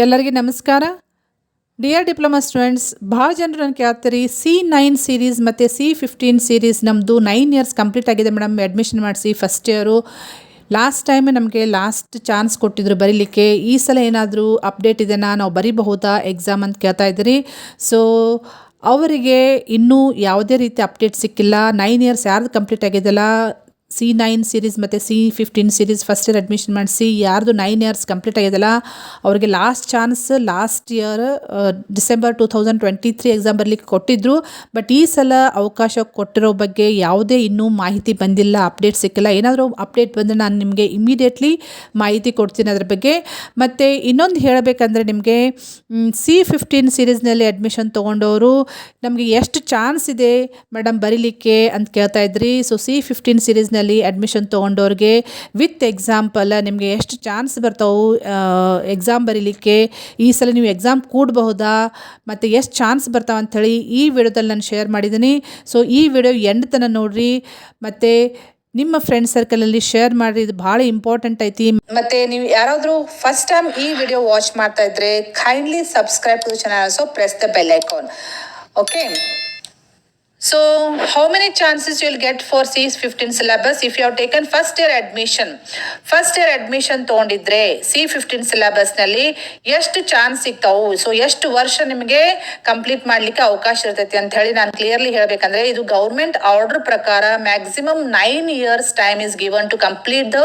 ಎಲ್ಲರಿಗೆ ನಮಸ್ಕಾರ. Dear diploma students, ಭಾಳ ಜನರು ನನಗೆ ಕೇಳ್ತಾರೆ C9 ಸೀರೀಸ್ ಮತ್ತು C15 ಸೀರೀಸ್ ನಮ್ಮದು 9 ಇಯರ್ಸ್ ಕಂಪ್ಲೀಟ್ ಆಗಿದೆ ಮೇಡಮ್, ಅಡ್ಮಿಷನ್ ಮಾಡಿಸಿ ಫಸ್ಟ್ ಇಯರು. ಲಾಸ್ಟ್ ಟೈಮ್ ನಮಗೆ ಲಾಸ್ಟ್ ಚಾನ್ಸ್ ಕೊಟ್ಟಿದ್ರು ಬರೀಲಿಕ್ಕೆ. ಈ ಸಲ ಏನಾದರೂ ಅಪ್ಡೇಟ್ ಇದೆನಾ, ನಾವು ಬರೀಬಹುದಾ ಎಕ್ಸಾಮ್ ಅಂತ ಕೇಳ್ತಾ ಇದ್ದೀರಿ. ಸೊ ಅವರಿಗೆ ಇನ್ನೂ ಯಾವುದೇ ರೀತಿ ಅಪ್ಡೇಟ್ ಸಿಕ್ಕಿಲ್ಲ. 9 ಇಯರ್ಸ್ ಯಾರ್ದು ಕಂಪ್ಲೀಟ್ ಆಗಿದೆಯಲ್ಲ, C9 ಸೀರೀಸ್ ಮತ್ತು C15 series first year admission ಮಾಡಿಸಿ ಯಾರ್ದು 9 ಇಯರ್ಸ್ ಕಂಪ್ಲೀಟ್ ಆಗಿದೆಯಲ್ಲ ಅವರಿಗೆ last chance last year December 2023 exam ಬರಲಿಕ್ಕೆ ಕೊಟ್ಟಿದ್ದರು. ಬಟ್ ಈ ಸಲ ಅವಕಾಶ ಕೊಟ್ಟಿರೋ ಬಗ್ಗೆ ಯಾವುದೇ ಇನ್ನೂ ಮಾಹಿತಿ ಬಂದಿಲ್ಲ, ಅಪ್ಡೇಟ್ ಸಿಕ್ಕಿಲ್ಲ. ಏನಾದರೂ ಅಪ್ಡೇಟ್ ಬಂದರೆ ನಾನು ನಿಮಗೆ ಇಮಿಡಿಯೇಟ್ಲಿ ಮಾಹಿತಿ ಕೊಡ್ತೀನಿ ಅದ್ರ ಬಗ್ಗೆ. ಮತ್ತು ಇನ್ನೊಂದು ಹೇಳಬೇಕಂದ್ರೆ ನಿಮಗೆ C15 ಸೀರೀಸ್ನಲ್ಲಿ ಅಡ್ಮಿಷನ್ ತೊಗೊಂಡವರು ನಮಗೆ ಎಷ್ಟು ಚಾನ್ಸ್ ಇದೆ ಮೇಡಮ್ ಬರೀಲಿಕ್ಕೆ ಅಂತ ಕೇಳ್ತಾ ಇದ್ರಿ. ಸೊ C15 ಸೀರೀಸ್ನಲ್ಲಿ ಅಡ್ಮಿಷನ್ ತೊಗೊಂಡವ್ರಿಗೆ ವಿತ್ ಎಕ್ಸಾಂಪಲ್ ನಿಮಗೆ ಎಷ್ಟು ಚಾನ್ಸ್ ಬರ್ತಾವೆ ಎಕ್ಸಾಮ್ ಬರೀಲಿಕ್ಕೆ, ಈ ಸಲ ನೀವು ಎಕ್ಸಾಮ್ ಕೂಡಬಹುದಾ ಮತ್ತು ಎಷ್ಟು ಚಾನ್ಸ್ ಬರ್ತಾವೆ ಅಂಥೇಳಿ ಈ ವಿಡಿಯೋದಲ್ಲಿ ನಾನು ಶೇರ್ ಮಾಡಿದ್ದೀನಿ. ಸೊ ಈ ವಿಡಿಯೋ ಎಂಡ್ ತನಕ ನೋಡಿರಿ ಮತ್ತು ನಿಮ್ಮ ಫ್ರೆಂಡ್ ಸರ್ಕಲಲ್ಲಿ ಶೇರ್ ಮಾಡಿರಿ, ಇದು ಭಾಳ ಇಂಪಾರ್ಟೆಂಟ್ ಐತಿ. ಮತ್ತು ನೀವು ಯಾರಾದರೂ ಫಸ್ಟ್ ಟೈಮ್ ಈ ವಿಡಿಯೋ ವಾಚ್ ಮಾಡ್ತಾ ಇದ್ರೆ kindly subscribe to the channel, so press the bell icon. Okay, so how many chances you will get for C15 syllabus if you have taken first year admission ತೊಗೊಂಡಿದ್ರೆ C15 syllabus ನಲ್ಲಿ ಎಷ್ಟು chance ಸಿಗ್ತಾವು, so ಎಷ್ಟು ವರ್ಷ ನಿಮಗೆ complete ಮಾಡ್ಲಿಕ್ಕೆ ಅವಕಾಶ ಇರ್ತೈತಿ ಅಂತ ಹೇಳಿ ನಾನು ಕ್ಲಿಯರ್ಲಿ ಹೇಳ್ಬೇಕಂದ್ರೆ, ಇದು ಗೌರ್ಮೆಂಟ್ ಆರ್ಡರ್ ಪ್ರಕಾರ maximum 9 years time is given to complete the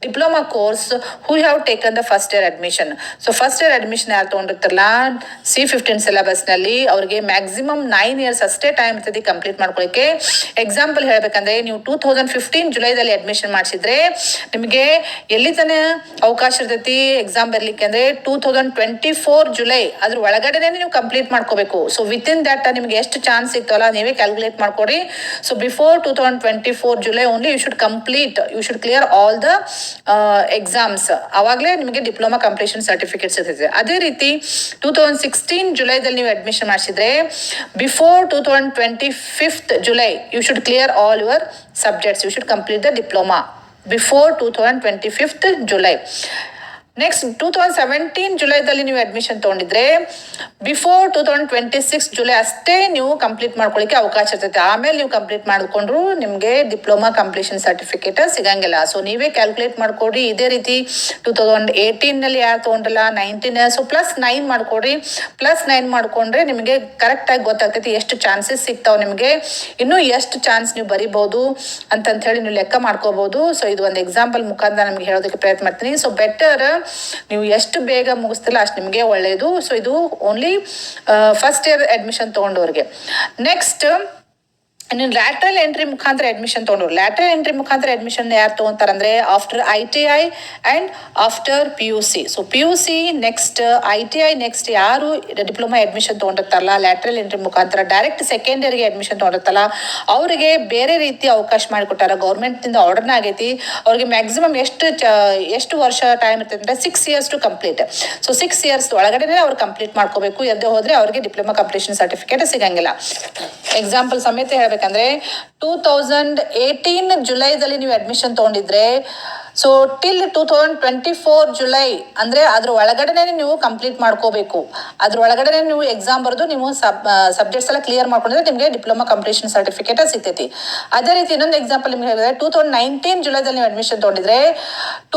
diploma course who have taken the first year admission. So first year admission ಯಾರು ತೊಗೊಂಡಿರ್ತಾರಲ್ಲ C15 syllabus ನಲ್ಲಿ ಅವ್ರಿಗೆ ಮ್ಯಾಕ್ಸಿಮಮ್ 9 years ಅಷ್ಟೇ ಟೈಮ್ ಇರ್ತೈತಿ ಕಂಪ್ಲೀಟ್ ಮಾಡ್ಕೊಳ್ಳಿಕ್ಕೆ. ಎಕ್ಸಾಂಪಲ್ ಹೇಳ್ಬೇಕಂದ್ರೆ, ನೀವು 2015 ಜುಲೈದಲ್ಲಿ ಅಡ್ಮಿಷನ್ ಮಾಡಿಸಿದ್ರೆ ನಿಮಗೆ ಎಲ್ಲಿ ತನಕ ಅವಕಾಶ ಇರ್ತೈತಿ ಎಕ್ಸಾಮ್ ಬರ್ಲಿಕ್ಕೆ ಅಂದ್ರೆ 2024 ಜುಲೈ ಅದ್ರ ಒಳಗಡೆನೆ ನೀವು ಕಂಪ್ಲೀಟ್ ಮಾಡ್ಕೋಬೇಕು. ಸೊ ವಿತ್ ಇನ್ ದಟ್ ನಿಮ್ಗೆ ಎಷ್ಟು ಚಾನ್ಸ್ ಸಿಗ್ತವಲ್ಲ ನೀವೇ ಕ್ಯಾಲ್ಕುಲೇಟ್ ಮಾಡ್ಕೊಡಿ. So before 2024 July only you should clear all the exams. ಅವಾಗಲೇ ನಿಮಗೆ ಡಿಪ್ಲೊಮಾ ಕಂಪ್ಲೀಷನ್ ಸರ್ಟಿಫಿಕೇಟ್ ಸಿಗ್ತೈತೆ. ಅದೇ ರೀತಿ 2016 ಜುಲೈದಲ್ಲಿ ನೀವು ಅಡ್ಮಿಷನ್ ಮಾಡಿಸಿದ್ರೆ before 2025 July you should clear all your subjects, you should complete the diploma before 2025 July. Next 2017 ಜುಲೈದಲ್ಲಿ ನೀವು admission ತೊಗೊಂಡಿದ್ರೆ before 2026 July ಅಷ್ಟೇ ನೀವು ಕಂಪ್ಲೀಟ್ ಮಾಡ್ಕೊಳ್ಳಿಕ್ಕೆ ಅವಕಾಶ ಇರ್ತೈತೆ. ಆಮೇಲೆ ನೀವು ಕಂಪ್ಲೀಟ್ ಮಾಡಿಕೊಂಡ್ರು ನಿಮಗೆ ಡಿಪ್ಲೊಮಾ ಕಂಪ್ಲೀಷನ್ ಸರ್ಟಿಫಿಕೇಟ್ ಸಿಗಂಗಿಲ್ಲ. ಸೊ ನೀವೇ ಕ್ಯಾಲ್ಕುಲೇಟ್ ಮಾಡ್ಕೊಡಿ. ಇದೇ ರೀತಿ 2018ನಲ್ಲಿ ಯಾರು ತೊಗೊಂಡ್ರಲ್ಲ 19, ಸೊ +9 ಮಾಡ್ಕೊಡ್ರಿ. +9 ಮಾಡ್ಕೊಂಡ್ರೆ ನಿಮಗೆ ಕರೆಕ್ಟಾಗಿ ಗೊತ್ತಾಗ್ತೈತಿ ಎಷ್ಟು ಚಾನ್ಸಸ್ ಸಿಗ್ತಾವೆ ನಿಮಗೆ, ಇನ್ನೂ ಎಷ್ಟು ಚಾನ್ಸ್ ನೀವು ಬರಿಬೋದು ಅಂತ ಹೇಳಿ ನೀವು ಲೆಕ್ಕ ಮಾಡ್ಕೋಬಹುದು. ಸೊ ಇದು ಒಂದು ಎಕ್ಸಾಂಪಲ್ ಮುಖಾಂತರ ನಮಗೆ ಹೇಳೋದಕ್ಕೆ ಪ್ರಯತ್ನ ಮಾಡ್ತೀನಿ. ಸೊ ಬೆಟರ್ ನೀವು ಎಷ್ಟು ಬೇಗ ಮುಗಿಸ್ತಿಲ್ಲ ಅಷ್ಟು ನಿಮಗೆ ಒಳ್ಳೆಯದು. ಸೊ ಇದು ಓನ್ಲಿ ಫಸ್ಟ್ ಇಯರ್ ಅಡ್ಮಿಷನ್ ತೊಗೊಂಡವ್ರಿಗೆ. ನೆಕ್ಸ್ಟ್ ನೀವು ಲ್ಯಾಟ್ರಲ್ ಎಂಟ್ರಿ ಮುಖಾಂತರ ಅಡ್ಮಿಷನ್ ತೊಗೊಂಡ್ರು. ಲ್ಯಾಟ್ರಲ್ ಎಂಟ್ರಿ ಮುಖಾಂತರ ಅಡ್ಮಿಷನ್ ಯಾರು ತೊಗೊಂತಾರಂದ್ರೆ after ITI and after PUC. So PUC next ITI next ಯಾರು ಡಿಪ್ಲೊಮಾ ಅಡ್ಮಿಷನ್ ತೊಗೊಂಡಿರ್ತಾರಲ್ಲ ಲ್ಯಾಟ್ರಲ್ ಎಂಟ್ರಿ ಮುಖಾಂತರ ಡೈರೆಕ್ಟ್ ಸೆಕೆಂಡ್ ಇಯರ್ಗೆ ಅಡ್ಮಿಷನ್ ತೊಗೊಂಡಿರ್ತಾರಲ್ಲ ಅವರಿಗೆ ಬೇರೆ ರೀತಿ ಅವಕಾಶ ಮಾಡಿಕೊಟ್ಟಾರ. ಗೌರ್ಮೆಂಟಿಂದ ಆರ್ಡರ್ನ ಆಗೈತಿ. ಅವ್ರಿಗೆ ಮ್ಯಾಕ್ಸಿಮಮ್ ಎಷ್ಟು ವರ್ಷ ಟೈಮ್ ಇರ್ತೈತೆ ಅಂದರೆ 6 years to complete. So 6 years ಒಳಗಡೆ ಅವ್ರು ಕಂಪ್ಲೀಟ್ ಮಾಡ್ಕೋಬೇಕು. ಎದ್ದೇ ಹೋದರೆ ಅವ್ರಿಗೆ ಡಿಪ್ಲೊಮಾ ಕಂಪ್ಲೀಷನ್ ಸರ್ಟಿಫಿಕೇಟ್ ಸಿಗಂಗಿಲ್ಲ. ಎಕ್ಸಾಂಪಲ್ ಸಮೇತ ಹೇಳ್ಬೇಕಂದ್ರೆ 2018 ಜುಲೈದಲ್ಲಿ ನೀವು ಅಡ್ಮಿಷನ್ ತೊಗೊಂಡಿದ್ರೆ ಸೊ ಟಿಲ್ 2024 ಜುಲೈ ಅಂದ್ರೆ ಅದ್ರ ಒಳಗಡೆ ನೀವು ಕಂಪ್ಲೀಟ್ ಮಾಡ್ಕೋಬೇಕು. ಅದ್ರ ಒಳಗಡೆ ನೀವು ಎಕ್ಸಾಮ್ ಬರೆದು ನೀವು ಸಬ್ಜೆಕ್ಟ್ಸ್ ಎಲ್ಲ ಕ್ಲಿಯರ್ ಮಾಡ್ಕೊಂಡಿದ್ರೆ ನಿಮಗೆ ಡಿಪ್ಲೊಮಾ ಕಂಪ್ಲೀಷನ್ ಸರ್ಟಿಫಿಕೇಟ್ ಸಿಗ್ತೈತಿ. ಅದೇ ರೀತಿ ಇನ್ನೊಂದು ಎಕ್ಸಾಂಪಲ್ ನಿಮ್ಗೆ ಹೇಳಿದ್ರೆ 2019 ಜುಲೈದಲ್ಲಿ ನೀವು ಅಡ್ಮಿಷನ್ ತೊಗೊಂಡಿದ್ರೆ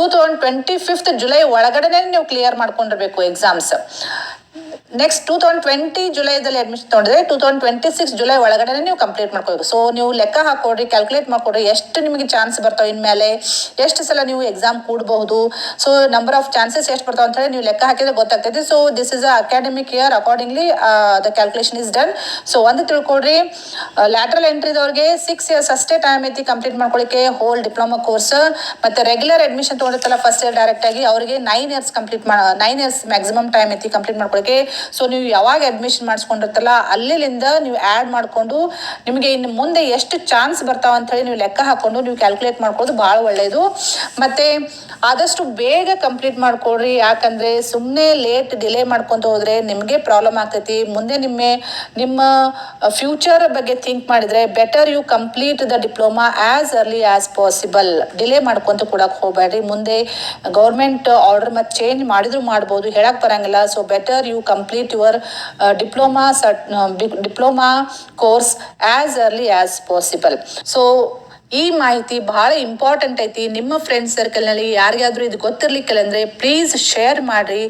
2025 ಜುಲೈ ಒಳಗಡೆ ನೀವು ಕ್ಲಿಯರ್ ಮಾಡ್ಕೊಂಡಿರ್ಬೇಕು ಎಕ್ಸಾಮ್ಸ್. ನೆಕ್ಸ್ಟ್ 2020 ಜುಲೈದಲ್ಲಿ ಅಡ್ಮಿಷನ್ ತೊಗೊಂಡಿದ್ರೆ 2026 ಜುಲೈ ಒಳಗಡೆ ನೀವು ಕಂಪ್ಲೀಟ್ ಮಾಡ್ಕೋಬೇಕು. ಸೊ ನೀವು ಲೆಕ್ಕ ಹಾಕೊಡ್ರಿ, ಕ್ಯಾಲ್ಕುಲೇಟ್ ಮಾಡ್ಕೊಡ್ರಿ ಎಷ್ಟು ನಿಮಗೆ ಚಾನ್ಸ್ ಬರ್ತಾವೆ, ಇನ್ಮೇಲೆ ಎಷ್ಟು ಸಲ ನೀವು ಎಕ್ಸಾಮ್ ಕೂಡಬಹುದು. ಸೊ ನಂಬರ್ ಆಫ್ ಚಾನ್ಸಸ್ ಎಷ್ಟು ಬರ್ತಾವೆ ಅಂತ ಹೇಳಿ ನೀವು ಲೆಕ್ಕ ಹಾಕಿದ್ರೆ ಗೊತ್ತಾಗ್ತೈತಿ. So this is a academic year, accordingly the calculation is done. So ಒಂದು ತಿಳ್ಕೊಡ್ರಿ, ಲ್ಯಾಟ್ರಲ್ ಎಂಟ್ರಿದವ್ರಿಗೆ 6 years ಅಷ್ಟೇ ಟೈಮ್ ಐತಿ ಕಂಪ್ಲೀಟ್ ಮಾಡ್ಕೊಳ್ಳಿಕ್ಕೆ ಹೋಲ್ ಡಿಪ್ಲೊಮಾ ಕೋರ್ಸ್. ಮತ್ತೆ ರೆಗ್ಯುಲರ್ ಅಡ್ಮಿಷನ್ ತೊಗೊಂಡಿರ್ತಲ್ಲ ಫಸ್ಟ್ ಇಯರ್ ಡೈರೆಕ್ಟ್ ಆಗಿ ಅವರಿಗೆ 9 years ಮ್ಯಾಕ್ಸಿಮಮ್ ಟೈಮ್ ಐತಿ ಕಂಪ್ಲೀಟ್ ಮಾಡ್ಕೊಳ್ಳಿಕ್ಕೆ. ಸೊ ನೀವು ಯಾವಾಗ ಅಡ್ಮಿಷನ್ ಮಾಡಿಸ್ಕೊಂಡಿರ್ತಲ್ಲ ಅಲ್ಲಿಂದ ನೀವು ಆ್ಯಡ್ ಮಾಡಿಕೊಂಡು ನಿಮಗೆ ಇನ್ನು ಮುಂದೆ ಎಷ್ಟು ಚಾನ್ಸ್ ಬರ್ತಾವ ಅಂತ ಹೇಳಿ ನೀವು ಲೆಕ್ಕ ಹಾಕೊಂಡು ನೀವು ಕ್ಯಾಲ್ಕುಲೇಟ್ ಮಾಡ್ಕೊಳ್ಳೋದು ಭಾಳ ಒಳ್ಳೆಯದು. ಮತ್ತು ಆದಷ್ಟು ಬೇಗ ಕಂಪ್ಲೀಟ್ ಮಾಡ್ಕೊಳ್ರಿ, ಯಾಕಂದರೆ ಸುಮ್ಮನೆ ಲೇಟ್ ಡಿಲೇ ಮಾಡ್ಕೊತ ಹೋದರೆ ನಿಮಗೆ ಪ್ರಾಬ್ಲಮ್ ಆಗ್ತೈತಿ. ಮುಂದೆ ನಿಮ್ಮ ಫ್ಯೂಚರ್ ಬಗ್ಗೆ ಥಿಂಕ್ ಮಾಡಿದರೆ better you complete the diploma as early as possible. Delay ಮಾಡ್ಕೊತ ಕೊಡಕ್ಕೆ ಹೋಗಬೇಡ್ರಿ. ಮುಂದೆ ಗೌರ್ಮೆಂಟ್ ಆರ್ಡರ್ ಮತ್ತು ಚೇಂಜ್ ಮಾಡಿದ್ರು ಮಾಡ್ಬೋದು, ಹೇಳಕ್ಕೆ ಬರೋಂಗಿಲ್ಲ. So better you complete your diploma course as early as possible. So ಈ ಮಾಹಿತಿ ಬಹಳ ಇಂಪಾರ್ಟೆಂಟ್ ಐತಿ. ನಿಮ್ಮ ಫ್ರೆಂಡ್ಸ್ ಸರ್ಕಲ್ನಲ್ಲಿ ಯಾರಿಗಾದ್ರೂ ಇದು ಗೊತ್ತಿರ್ಲಿಕ್ಕಿಲ್ಲ ಅಂದರೆ ಪ್ಲೀಸ್ ಶೇರ್ ಮಾಡಿರಿ.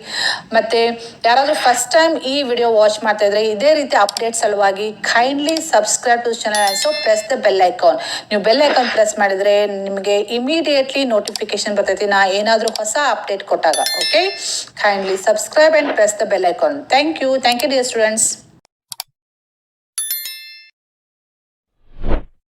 ಮತ್ತು ಯಾರಾದರೂ ಫಸ್ಟ್ ಟೈಮ್ ಈ ವಿಡಿಯೋ ವಾಚ್ ಮಾಡ್ತಾ ಇದ್ರೆ ಇದೇ ರೀತಿ ಅಪ್ಡೇಟ್ ಸಲುವಾಗಿ kindly subscribe to channel and so press the bell icon. ನೀವು ಬೆಲ್ ಐಕಾನ್ ಪ್ರೆಸ್ ಮಾಡಿದರೆ ನಿಮಗೆ ಇಮಿಡಿಯೇಟ್ಲಿ ನೋಟಿಫಿಕೇಶನ್ ಬರ್ತೈತಿ ನಾ ಏನಾದರೂ ಹೊಸ ಅಪ್ಡೇಟ್ ಕೊಟ್ಟಾಗ. Okay, kindly subscribe and press the bell icon. Thank you dear students.